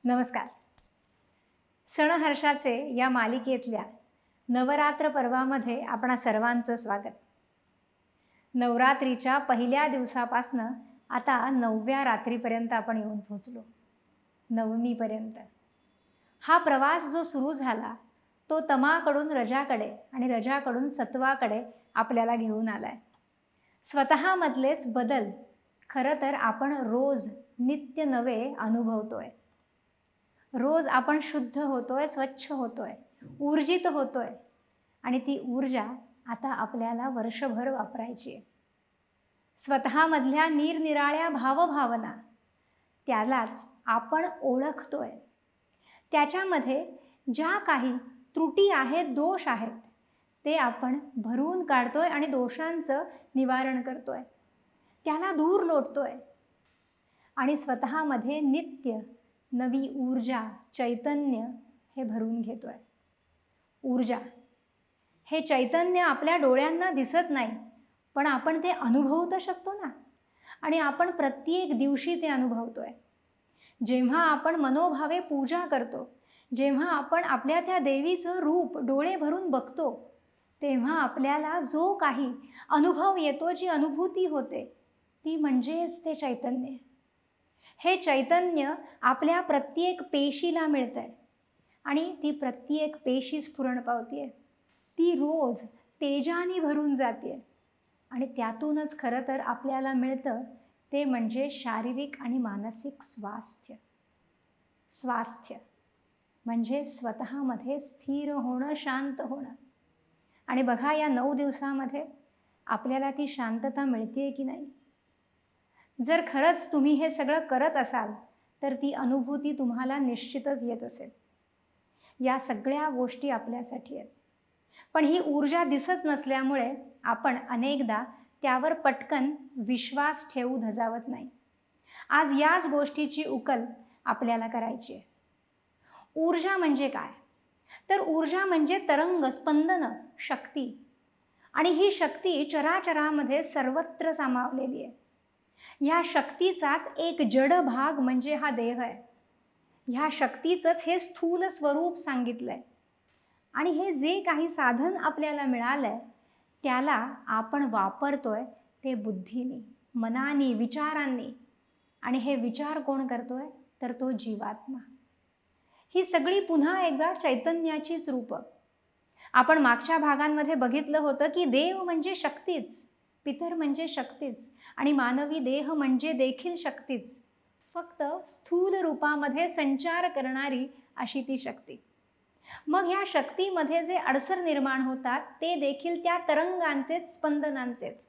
नमस्कार. सणहर्षाचे या मालिकेतल्या नवरात्र पर्वामध्ये आपणा सर्वांचं स्वागत. नवरात्रीच्या पहिल्या दिवसापासनं आता 9व्या रात्रीपर्यंत आपण येऊन पोहोचलो. नवमीपर्यंत हा प्रवास जो सुरू झाला तो तमाकडून रजाकडे आणि रजाकडून सत्वाकडे आपल्याला घेऊन आलाय. स्वतःमधलेच बदल खरं तर आपण रोज नित्य नवे अनुभवतोय. रोज आपण शुद्ध होतोय, स्वच्छ होतोय, ऊर्जित होतोय आणि ती ऊर्जा आता आपल्याला वर्षभर वापरायची आहे. स्वतःमधल्या निरनिराळ्या भावभावना त्यालाच आपण ओळखतोय. त्याच्यामध्ये ज्या काही त्रुटी आहेत, दोष आहेत, ते आपण भरून काढतोय आणि दोषांचं निवारण करतोय, त्याला दूर लोटतोय आणि स्वतःमध्ये नित्य नवी ऊर्जा, चैतन्य हे भरून घेतोय. ऊर्जा हे चैतन्य आपल्या डोळ्यांना दिसत नाही, पण आपण ते अनुभवू तर शकतो ना. आणि आपण प्रत्येक दिवशी ते अनुभवतोय. जेव्हा आपण मनोभावे पूजा करतो, जेव्हा आपण आपल्या त्या देवीचं रूप डोळे भरून बघतो, तेव्हा आपल्याला जो काही अनुभव येतो, जी अनुभूती होते, ती म्हणजेच ते चैतन्य. हे चैतन्य आपल्या प्रत्येक पेशीला मिळतंय आणि ती प्रत्येक पेशी स्फुरण पावतीये. ती रोज तेजाने भरून जाते आणि त्यातूनच खरं तर आपल्याला मिळतं ते म्हणजे शारीरिक आणि मानसिक स्वास्थ्य. स्वास्थ्य म्हणजे स्वतःमध्ये स्थिर होणं, शांत होणं. आणि बघा, या 9 दिवसामध्ये आपल्याला ती शांतता मिळते की नाही? जर खरंच तुम्ही हे सगळं करत असाल तर ती अनुभूती तुम्हाला निश्चितच येत असेल. या सगळ्या गोष्टी आपल्यासाठी आहेत, पण ही ऊर्जा दिसत नसल्यामुळे आपण अनेकदा त्यावर पटकन विश्वास ठेवू धजावत नाही. आज याच गोष्टीची उकल आपल्याला करायची आहे. ऊर्जा म्हणजे काय? तर ऊर्जा म्हणजे तरंग, स्पंदन, शक्ती. आणि ही शक्ती चराचरामध्ये सर्वत्र सामावलेली आहे. ह्या शक्तीचाच एक जड भाग म्हणजे हा देह आहे. ह्या शक्तीचंच हे स्थूल स्वरूप सांगितलंय. आणि हे जे काही साधन आपल्याला मिळालंय त्याला आपण वापरतोय ते बुद्धीने, मनाने, विचारांनी. आणि हे विचार कोण करतोय? तर तो जीवात्मा. ही सगळी पुन्हा एकदा चैतन्याचीच रूपं. आपण मागच्या भागांमध्ये बघितलं होतं की देव म्हणजे शक्तीच, पितर म्हणजे शक्तीच आणि मानवी देह म्हणजे देखील शक्तीच. फक्त स्थूल रूपामध्ये संचार करणारी अशी ती शक्ती. मग ह्या शक्तीमध्ये जे अडसर निर्माण होतात ते देखील त्या तरंगांचेच, स्पंदनांचेच.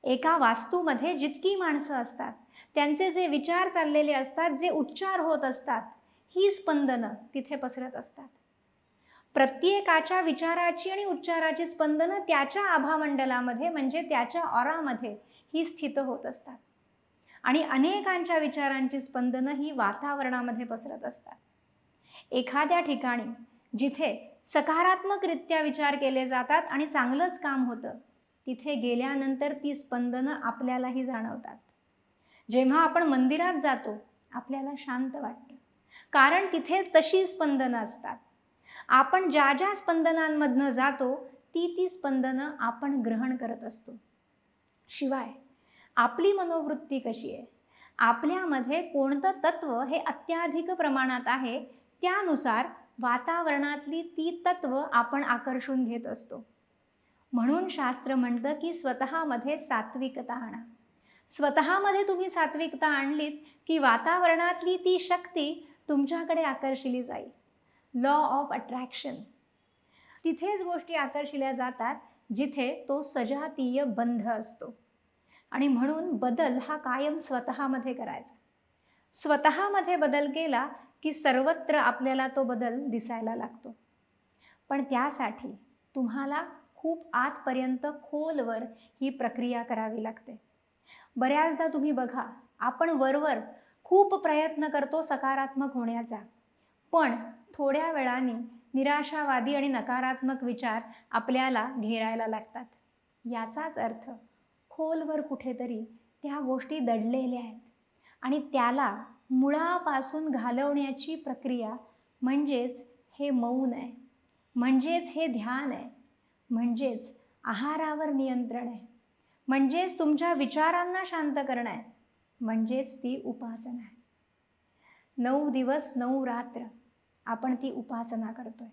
एका वास्तूमध्ये जितकी माणसं असतात, त्यांचे जे विचार चाललेले असतात, जे उच्चार होत असतात, ही स्पंदनं तिथे पसरत असतात. प्रत्येकाच्या विचाराची आणि उच्चाराची स्पंदनं त्याच्या आभामंडलामध्ये म्हणजे त्याच्या ऑरामध्ये ही स्थित होत असतात. आणि अनेकांच्या विचारांची स्पंदनं ही वातावरणामध्ये पसरत असतात. एखाद्या ठिकाणी जिथे सकारात्मकरित्या विचार केले जातात आणि चांगलंच काम होतं, तिथे गेल्यानंतर ती स्पंदनं आपल्यालाही जाणवतात. जेव्हा आपण मंदिरात जातो आपल्याला शांत वाटतं, कारण तिथे तशी स्पंदनं असतात. आपण ज्या ज्या स्पंदनांमधनं जातो ती स्पंदनं आपण ग्रहण करत असतो. शिवाय आपली मनोवृत्ती कशी आहे, आपल्यामध्ये कोणतं तत्व हे अत्याधिक प्रमाणात आहे, त्यानुसार वातावरणातली ती तत्व आपण आकर्षून घेत असतो. म्हणून शास्त्र म्हणतं की स्वतःमध्ये सात्विकता आणा. स्वतःमध्ये तुम्ही सात्विकता आणलीत की वातावरणातली ती शक्ती तुमच्याकडे आकर्षिली जाईल. Law of attraction. तिथेच गोष्टी आकर्षिल्या जातात जिथे तो सजातीय बंध असतो. आणि म्हणून बदल हा कायम स्वतःमध्ये करायचा. स्वतःमध्ये बदल केला की सर्वत्र आपल्याला तो बदल दिसायला लागतो. पण त्यासाठी तुम्हाला खूप आतपर्यंत खोलवर ही प्रक्रिया करावी लागते. बऱ्याचदा तुम्ही बघा, आपण वरवर खूप प्रयत्न करतो सकारात्मक होण्याचा, पण थोड्या वेळाने निराशावादी आणि नकारात्मक विचार आपल्याला घेरायला लागतात. याचाच अर्थ खोलवर कुठेतरी त्या गोष्टी दडलेल्या आहेत आणि त्याला मुळापासून घालवण्याची प्रक्रिया म्हणजेच हे मौन आहे, म्हणजेच हे ध्यान आहे, म्हणजेच आहारावर नियंत्रण आहे, म्हणजेच तुमच्या विचारांना शांत करणं आहे, म्हणजेच ती उपासना आहे. 9 दिवस 9 रात्र आपण ती उपासना करतोय.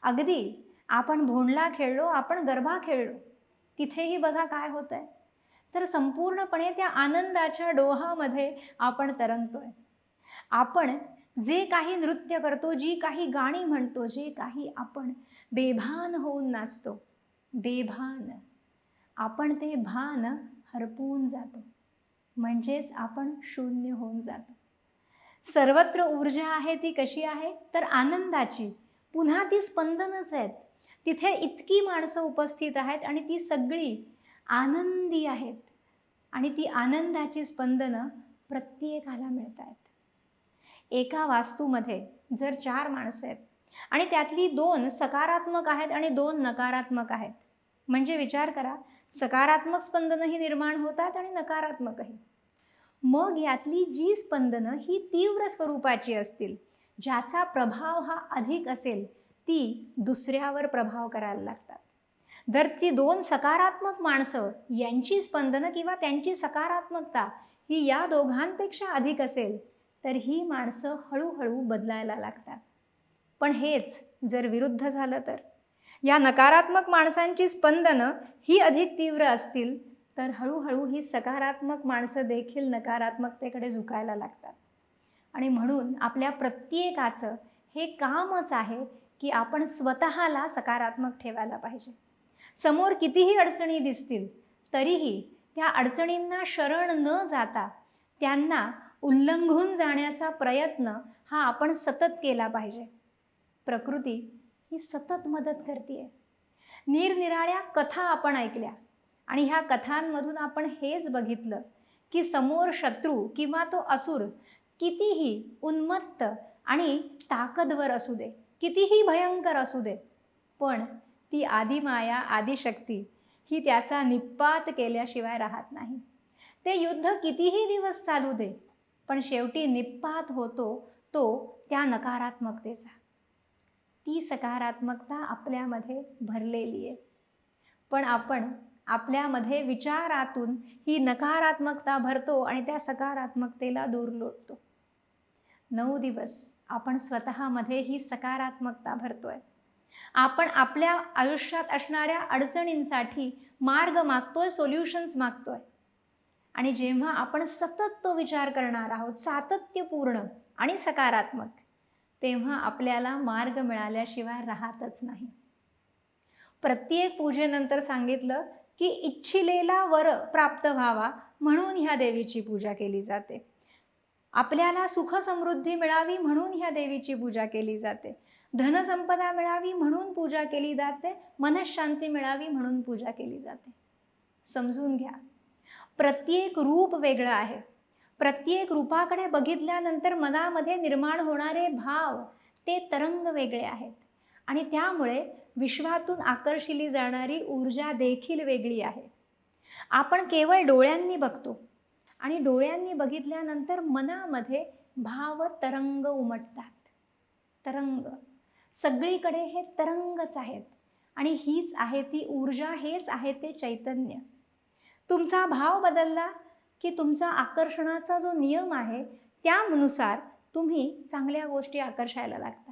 अगदी आपण भोंडला खेळलो, आपण गरबा खेळलो, तिथेही बघा काय होत आहे, तर संपूर्णपणे त्या आनंदाच्या डोहामध्ये आपण तरंगतोय. आपण जे काही नृत्य करतो, जी काही गाणी म्हणतो, जे काही आपण बेभान होऊन नाचतो, बेभान, आपण ते भान हरपून जातो, म्हणजेच आपण शून्य होऊन जातो. सर्वत्र ऊर्जा आहे, ती कशी आहे तर आनंदाची. पुन्हा ती स्पंदनच आहेत. तिथे इतकी माणसं उपस्थित आहेत आणि ती सगळी आनंदी आहेत आणि ती आनंदाची स्पंदनं प्रत्येकाला मिळत आहेत. एका वास्तूमध्ये जर 4 माणसं आहेत आणि त्यातली 2 सकारात्मक आहेत आणि 2 नकारात्मक आहेत, म्हणजे विचार करा, सकारात्मक स्पंदनंही निर्माण होतात आणि नकारात्मकही. मग यातली जी स्पंदनं ही तीव्र स्वरूपाची असतील, ज्याचा प्रभाव हा अधिक असेल, ती दुसऱ्यावर प्रभाव करायला लागतात. जर ती 2 सकारात्मक माणसं यांची स्पंदनं किंवा त्यांची सकारात्मकता ही या दोघांपेक्षा अधिक असेल, तर ही माणसं हळूहळू बदलायला लागतात. पण हेच जर विरुद्ध झालं तर या नकारात्मक माणसांची स्पंदनं ही अधिक तीव्र असतील, तर हळूहळू ही सकारात्मक माणसं देखील नकारात्मकतेकडे झुकायला लागतात. आणि म्हणून आपल्या प्रत्येकाचं हे कामच आहे की आपण स्वतःला सकारात्मक ठेवायला पाहिजे. समोर कितीही अडचणी दिसतील तरीही त्या अडचणींना शरण न जाता त्यांना उल्लंघून जाण्याचा प्रयत्न हा आपण सतत केला पाहिजे. प्रकृती ही सतत मदत करते. निरनिराळ्या कथा आपण ऐकल्या आणि ह्या कथांमधून आपण हेच बघितलं की समोर शत्रू किंवा तो असुर कितीही उन्मत्त आणि ताकदवर असू दे, कितीही भयंकर असू दे, पण ती आदिमाया आदिशक्ती ही त्याचा निप्पात केल्याशिवाय राहत नाही. ते युद्ध कितीही दिवस चालू दे, पण शेवटी निप्पात होतो तो त्या नकारात्मकतेचा. ती सकारात्मकता आपल्यामध्ये भरलेली आहे, पण आपण आपल्यामध्ये विचारातून ही नकारात्मकता भरतो आणि त्या सकारात्मकतेला दूर लोटतो. 9 दिवस आपण स्वतःमध्ये ही सकारात्मकता भरतोय. आपण आपल्या आयुष्यात असणाऱ्या अडचणींसाठी मार्ग मागतोय, सोल्युशन्स मागतोय. आणि जेव्हा आपण सतत तो विचार करणार आहोत, सातत्यपूर्ण आणि सकारात्मक, तेव्हा आपल्याला मार्ग मिळाल्याशिवाय राहतच नाही. प्रत्येक पूजेनंतर सांगितलं की इच्छिलेला वर प्राप्त व्हावा म्हणून ह्या देवीची पूजा केली जाते. आपल्याला सुख समृद्धी मिळावी म्हणून ह्या देवीची पूजा केली जाते. धनसंपदा मिळावी म्हणून पूजा केली जाते. मनःशांती मिळावी म्हणून पूजा केली जाते. समजून घ्या, प्रत्येक रूप वेगळं आहे. प्रत्येक रूपाकडे बघितल्यानंतर मनामध्ये निर्माण होणारे भाव ते तरंग वेगळे आहेत आणि त्यामुळे विश्वातून आकर्षिली जाणारी ऊर्जा देखील वेगळी आहे. आपण केवळ डोळ्यांनी बघतो आणि डोळ्यांनी बघितल्यानंतर मनामध्ये भाव तरंग उमटतात. तरंग सगळीकडे हे तरंगच आहेत आणि हीच आहे ती ऊर्जा, हेच आहे ते चैतन्य. तुमचा भाव बदलला की तुमचा आकर्षणाचा जो नियम आहे त्यानुसार तुम्ही चांगल्या गोष्टी आकर्षायला लागता.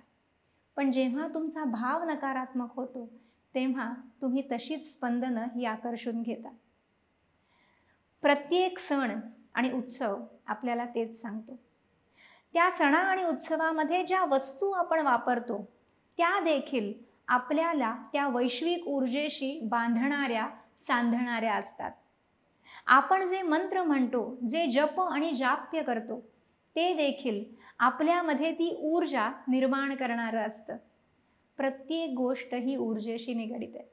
पण जेव्हा तुमचा भाव नकारात्मक होतो तेव्हा तुम्ही तशीच स्पंदनं ही आकर्षून घेता. प्रत्येक सण आणि उत्सव आपल्याला तेच सांगतो. त्या सणा आणि उत्सवामध्ये ज्या वस्तू आपण वापरतो त्या देखील आपल्याला त्या वैश्विक ऊर्जेशी बांधणाऱ्या, सांधणाऱ्या असतात. आपण जे मंत्र म्हणतो, जे जप आणि जाप्य करतो, ते देखील आपल्यामध्ये ती ऊर्जा निर्माण करणारं असतं. प्रत्येक गोष्ट ही ऊर्जेशी निगडीत आहे.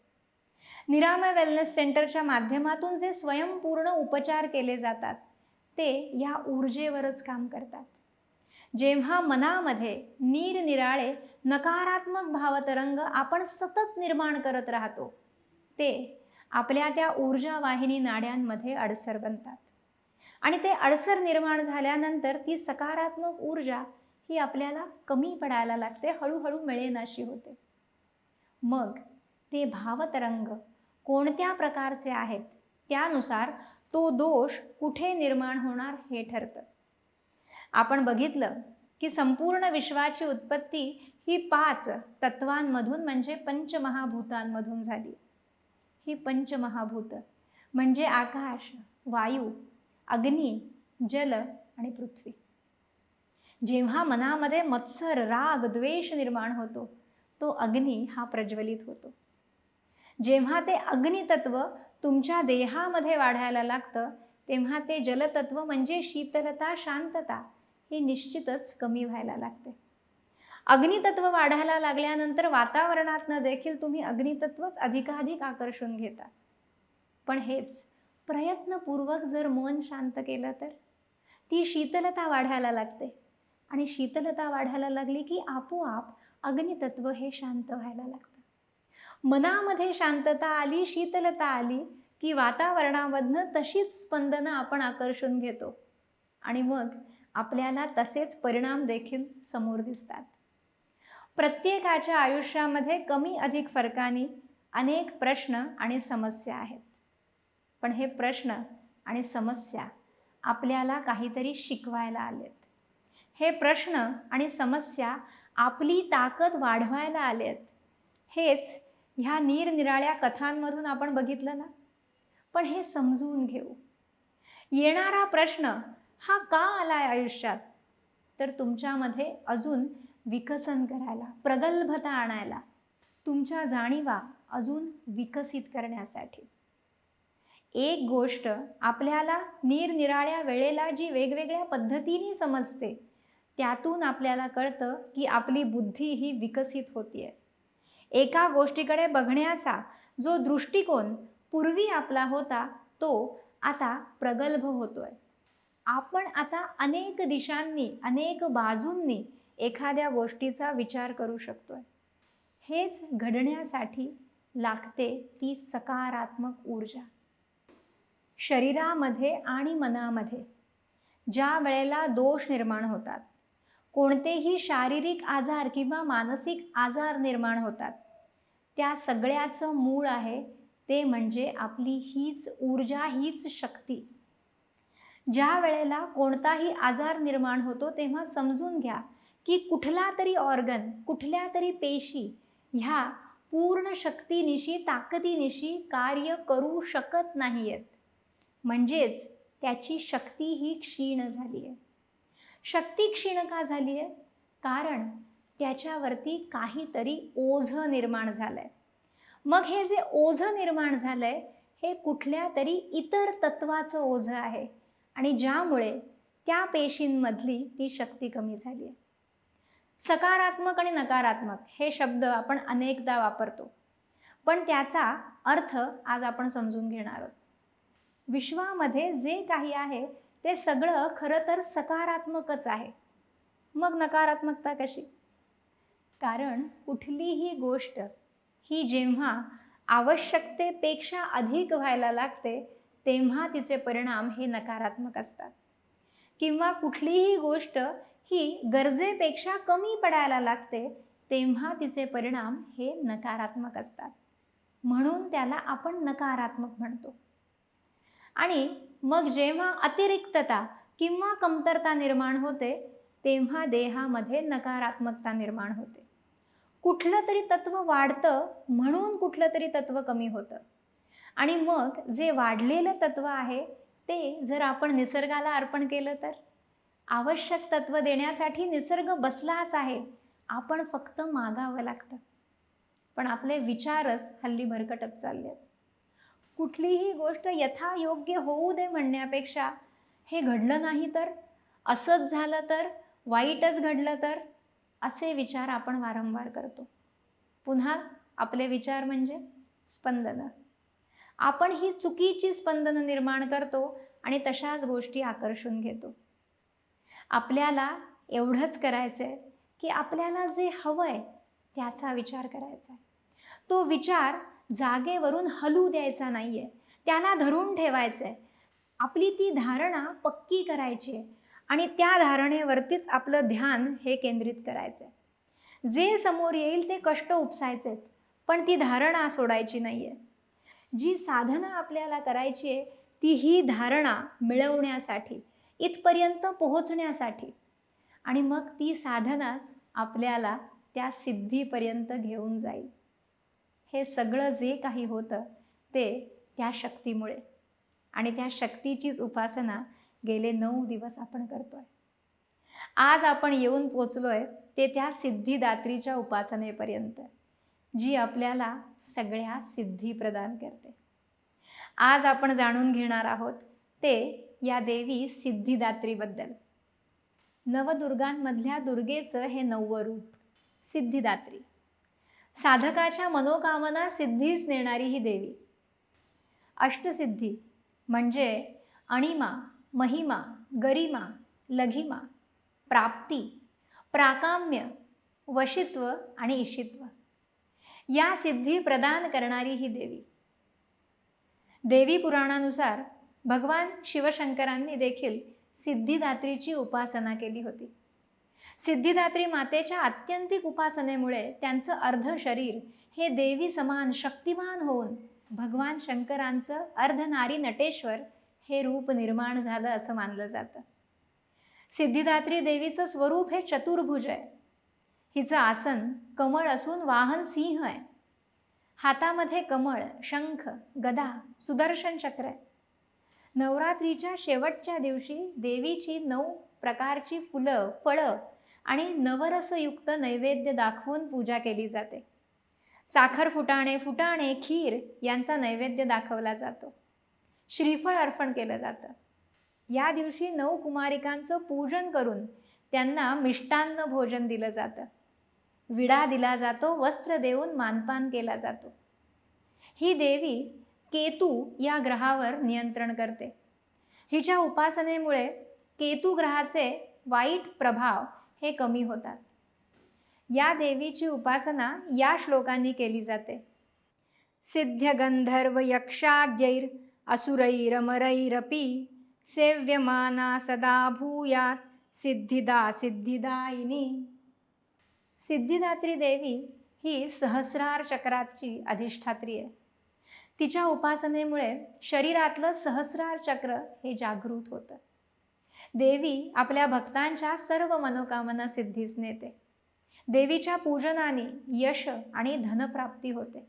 निरामय वेलनेस सेंटरच्या माध्यमातून जे स्वयंपूर्ण उपचार केले जातात ते या ऊर्जेवरच काम करतात. जेव्हा मनामध्ये निरनिराळे नकारात्मक भावतरंग आपण सतत निर्माण करत राहतो, ते आपल्या त्या ऊर्जा वाहिनी नाड्यांमध्ये अडसर बनतात आणि ते अडसर निर्माण झाल्यानंतर ती सकारात्मक ऊर्जा ही आपल्याला कमी पडायला लागते, हळूहळू मिळेनाशी होते. मग ते भावतरंग कोणत्या प्रकारचे आहेत त्यानुसार तो दोष कुठे निर्माण होणार हे ठरतं. आपण बघितलं की संपूर्ण विश्वाची उत्पत्ती ही 5 तत्वांमधून म्हणजे पंचमहाभूतांमधून झाली. ही पंचमहाभूत म्हणजे आकाश, वायू, अग्नी, जल आणि पृथ्वी. जेव्हा मनामध्ये मत्सर, राग, द्वेष निर्माण होतो तो अग्नी हा प्रज्वलित होतो. जेव्हा ते अग्नितत्व तुमच्या देहामध्ये वाढायला लागतं तेव्हा ते जलतत्व म्हणजे शीतलता, शांतता ही निश्चितच कमी व्हायला लागते. अग्नितत्व वाढायला लागल्यानंतर वातावरणातनं देखील तुम्ही अग्नितत्वच अधिकाधिक आकर्षून घेता. पण हेच प्रयत्नपूर्वक जर मन शांत केलं तर ती शीतलता वाढायला लागते आणि शीतलता वाढायला लागली की आपोआप अग्नितत्व हे शांत व्हायला लागतं. मनामध्ये शांतता आली, शीतलता आली की वातावरणामधनं तशीच स्पंदनं आपण आकर्षून घेतो आणि मग आपल्याला तसेच परिणाम देखील समोर दिसतात. प्रत्येकाच्या आयुष्यामध्ये कमी अधिक फरकाने अनेक प्रश्न आणि समस्या आहेत. पण हे प्रश्न आणि समस्या आपल्याला काहीतरी शिकवायला आलेत. हे प्रश्न आणि समस्या आपली ताकद वाढवायला आलेत. हेच ह्या निरनिराळ्या कथांमधून आपण बघितलं ना. पण हे समजून घेऊ. येणारा प्रश्न हा का आलाय आयुष्यात तर तुमच्यामध्ये अजून विकसन करायला, प्रगल्भता आणायला, तुमच्या जाणीवा अजून विकसित करण्यासाठी. एक गोष्ट आपल्याला निरनिराळ्या वेळेला जी वेगवेगळ्या पद्धतीने समजते त्यातून आपल्याला कळतं की आपली बुद्धी ही विकसित होतीये. एका गोष्टीकडे बघण्याचा जो दृष्टिकोन पूर्वी आपला होता तो आता प्रगल्भ होतोय. आपण आता अनेक दिशांनी, अनेक बाजूंनी एखाद्या गोष्टीचा विचार करू शकतोय. हेच घडण्यासाठी लागते ती सकारात्मक ऊर्जा. शरीरामध्ये आणि मनामध्ये ज्या वेळेला दोष निर्माण होतात, कोणतेही शारीरिक आजार किंवा मानसिक आजार निर्माण होतात, त्या सगळ्याचं मूळ आहे ते म्हणजे आपली हीच ऊर्जा, हीच शक्ती. ज्या वेळेला कोणताही आजार निर्माण होतो तेव्हा समजून घ्या की कुठला तरी ऑर्गन, कुठल्या तरी पेशी ह्या पूर्ण शक्तीनिशी, ताकदीनिशी कार्य करू शकत नाहीयेत. म्हणजेच त्याची शक्ती ही क्षीण झाली आहे. शक्ती क्षीण का झाली आहे? कारण त्याच्यावरती काहीतरी ओझं निर्माण झालंय. मग हे जे ओझं निर्माण झालंय हे कुठल्या तरी इतर तत्वाचं ओझं आहे आणि ज्यामुळे त्या पेशींमधली ती शक्ती कमी झाली आहे. सकारात्मक आणि नकारात्मक हे शब्द आपण अनेकदा वापरतो, पण त्याचा अर्थ आज आपण समजून घेणार आहोत. विश्वामध्ये जे काही आहे ते सगळं खरं तर सकारात्मकच आहे. मग नकारात्मकता कशी? कारण कुठलीही गोष्ट ही जेव्हा आवश्यकतेपेक्षा अधिक व्हायला लागते तेव्हा तिचे परिणाम हे नकारात्मक असतात. किंवा कुठलीही गोष्ट ही गरजेपेक्षा कमी पडायला लागते तेव्हा तिचे परिणाम हे नकारात्मक असतात. म्हणून त्याला आपण नकारात्मक म्हणतो. आणि मग जेव्हा अतिरिक्तता किंवा कमतरता निर्माण होते तेव्हा देहामध्ये नकारात्मकता निर्माण होते. कुठलं तरी तत्व वाढतं म्हणून कुठलं तरी तत्व कमी होतं. आणि मग जे वाढलेलं तत्व आहे ते जर आपण निसर्गाला अर्पण केलं तर आवश्यक तत्व देण्यासाठी निसर्ग बसलाच आहे. आपण फक्त मागावं लागतं. पण आपले विचारच हल्ली भरकटत चालले आहेत. कुठलीही गोष्ट यथायोग्य होऊ दे म्हणण्यापेक्षा हे घडलं नाही तर, असंच झालं तर, वाईटच घडलं तर, असे विचार आपण वारंवार करतो. पुन्हा आपले विचार म्हणजे स्पंदनं. आपण ही चुकीची स्पंदनं निर्माण करतो आणि तशाच गोष्टी आकर्षून घेतो. आपल्याला एवढंच करायचंय की आपल्याला जे हवंय त्याचा विचार करायचा आहे. तो विचार जागेवरून हलू द्यायचा नाहीये, त्याला धरून ठेवायचंय. आपली ती धारणा पक्की करायची आहे आणि त्या धारणेवरतीच आपलं ध्यान हे केंद्रित करायचं आहे. जे समोर येईल ते कष्ट उपसायचे, पण ती धारणा सोडायची नाही आहे. जी साधना आपल्याला करायची आहे ती ही धारणा मिळवण्यासाठी, इथपर्यंत पोहोचण्यासाठी, आणि मग ती साधनाच आपल्याला त्या सिद्धीपर्यंत घेऊन जाईल. हे सगळं जे काही होतं ते त्या शक्तीमुळे, आणि त्या शक्तीचीच उपासना गेले 9 दिवस आपण करतोय. आज आपण येऊन पोचलोय ते त्या सिद्धिदात्रीच्या उपासनेपर्यंत, जी आपल्याला सगळ्या सिद्धी प्रदान करते. आज आपण जाणून घेणार आहोत ते या देवी सिद्धिदात्रीबद्दल. नवदुर्गांमधल्या दुर्गेचं हे 9वं रूप सिद्धिदात्री. साधकाच्या मनोकामना सिद्धीस नेणारी ही देवी. अष्टसिद्धी म्हणजे अणिमा, महिमा, गरिमा, लघिमा, प्राप्ती, प्राकाम्य, वशित्व आणि ईशित्व या सिद्धी प्रदान करणारी ही देवी. देवी पुराणानुसार भगवान शिवशंकरांनी देखील सिद्धिदात्रीची उपासना केली होती. सिद्धिदात्री मातेच्या आत्यंतिक उपासनेमुळे त्यांचं अर्ध शरीर हे देवी समान शक्तिमान होऊन भगवान शंकरांचं अर्धनारी नटेश्वर हे रूप निर्माण झालं असं मानलं जातं. सिद्धिदात्री देवीचं स्वरूप हे चतुर्भुज आहे. हिचं आसन कमळ असून वाहन सिंह आहे. हातामध्ये कमळ, शंख, गदा, सुदर्शन चक्र आहे. नवरात्रीच्या शेवटच्या दिवशी देवीची 9 प्रकारची फुलं, फळं आणि नवरसयुक्त नैवेद्य दाखवून पूजा केली जाते. साखर फुटाणे, खीर यांचा नैवेद्य दाखवला जातो. श्रीफळ अर्पण केलं जातं. या दिवशी 9 कुमारिकांचं पूजन करून त्यांना मिष्टान्न भोजन दिलं जातं. विडा दिला जातो, वस्त्र देऊन मानपान केला जातो. ही देवी केतू या ग्रहावर नियंत्रण करते. हिच्या उपासनेमुळे केतू ग्रहाचे वाईट प्रभाव हे कमी होतात. या देवीची उपासना या श्लोकांनी केली जाते. सिद्ध्य गंधर्व यक्षाद्यैर असुरैरमरैरपि सेव्यमाना सदा भूयात सिद्धिदा सिद्धिदायिनी. सिद्धिदात्री देवी ही सहस्रार चक्राची अधिष्ठात्री आहे. तिच्या उपासनेमुळे शरीरातलं सहस्रार चक्र हे जागृत होतं. देवी आपल्या भक्तांच्या सर्व मनोकामना सिद्धीस नेते. देवीच्या पूजनाने यश आणि धनप्राप्ती होते.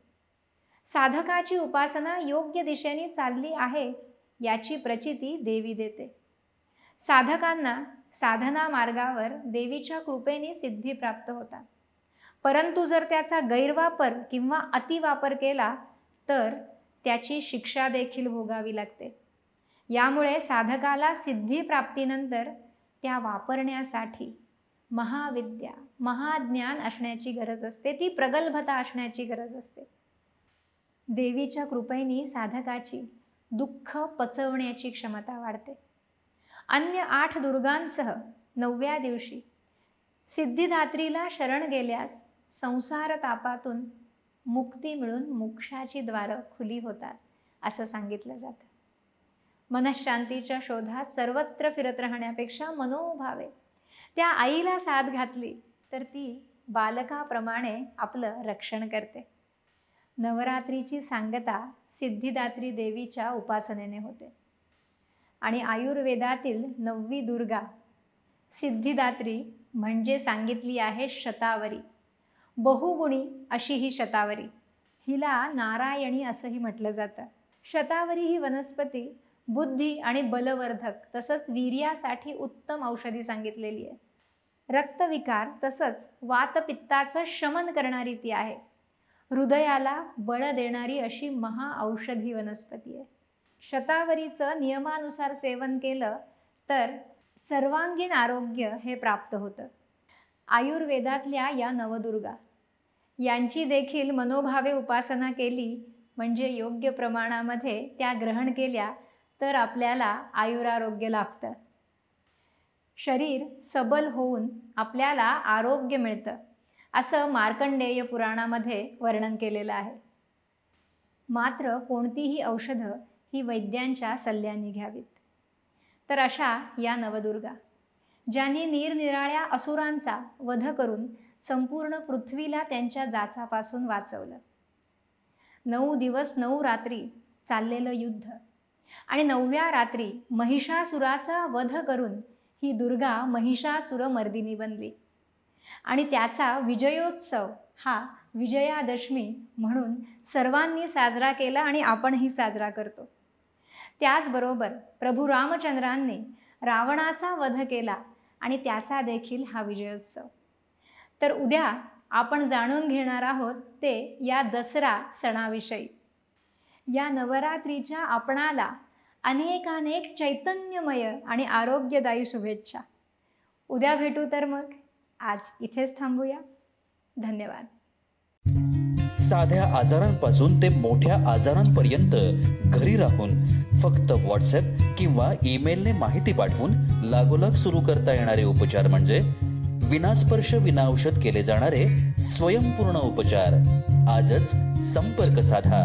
साधकाची उपासना योग्य दिशेने चालली आहे याची प्रचिती देवी देते. साधकांना साधना मार्गावर देवीच्या कृपेने सिद्धी प्राप्त होतात. परंतु जर त्याचा गैरवापर किंवा अतिवापर केला तर त्याची शिक्षा देखील भोगावी लागते. यामुळे साधकाला सिद्धी प्राप्तीनंतर त्या वापरण्यासाठी महाविद्या, महाज्ञान असण्याची गरज असते. ती प्रगल्भता असण्याची गरज असते. देवीच्या कृपेने साधकाची दुःख पचवण्याची क्षमता वाढते. अन्य 8 दुर्गांसह 9व्या दिवशी सिद्धिदात्रीला शरण गेल्यास संसार तापातून मुक्ती मिळून मोक्षाची द्वारं खुली होतात असं सांगितलं जातं. मनःशांतीच्या शोधात सर्वत्र फिरत राहण्यापेक्षा मनोभावे त्या आईला साथ घातली तर ती बालकाप्रमाणे आपलं रक्षण करते. नवरात्रीची सांगता सिद्धिदात्री देवीच्या उपासनेने होते आणि आयुर्वेदातील 9वी दुर्गा सिद्धिदात्री म्हणजे सांगितली आहे शतावरी. बहुगुणी अशी ही शतावरी. हिला नारायणी असंही म्हटलं जातं. शतावरी ही वनस्पती बुद्धी आणि बलवर्धक तसंच वीर्यासाठी उत्तम औषधी सांगितलेली आहे. रक्तविकार तसंच वातपित्ताचं शमन करणारी ती आहे. हृदयाला बळ देणारी अशी महाऔषधी वनस्पती आहे. शतावरीचं नियमानुसार सेवन केलं तर सर्वांगीण आरोग्य हे प्राप्त होतं. आयुर्वेदातल्या या नवदुर्गा यांची देखील मनोभावे उपासना केली म्हणजे योग्य प्रमाणामध्ये त्या ग्रहण केल्या तर आपल्याला आयुरारोग्य लाभतं. शरीर सबल होऊन आपल्याला आरोग्य मिळतं असं मार्कंडेय पुराणामध्ये वर्णन केलेलं आहे. मात्र कोणतीही औषधं ही वैद्यांच्या सल्ल्याने घ्यावीत. तर अशा या नवदुर्गा, ज्यांनी निरनिराळ्या असुरांचा वध करून संपूर्ण पृथ्वीला त्यांच्या जाचापासून वाचवलं. 9 दिवस 9 रात्री चाललेलं युद्ध आणि 9व्या रात्री महिषासुराचा वध करून ही दुर्गा महिषासुरमर्दिनी बनली आणि त्याचा विजयोत्सव हा विजयादशमी म्हणून सर्वांनी साजरा केला आणि आपणही साजरा करतो. त्याचबरोबर प्रभू रामचंद्रांनी रावणाचा वध केला आणि त्याचा देखील हा विजयोत्सव. तर उद्या आपण जाणून घेणार आहोत ते या दसरा सणाविषयी. या नवरात्रीच्या आपणाला अनेकानेक चैतन्यमय आणि आरोग्यदायी शुभेच्छा. उद्या भेटू तर मग. आज इथेच थांबूया. धन्यवाद. साध्या आजारांपासून ते मोठ्या आजारांपर्यंत घरी राहून फक्त व्हॉट्सॲप किंवा ईमेलने माहिती पाठवून लागोलाग सुरू करता येणारे उपचार म्हणजे विनास्पर्श विनाऔषध केले जाणारे स्वयंपूर्ण उपचार. आजच संपर्क साधा.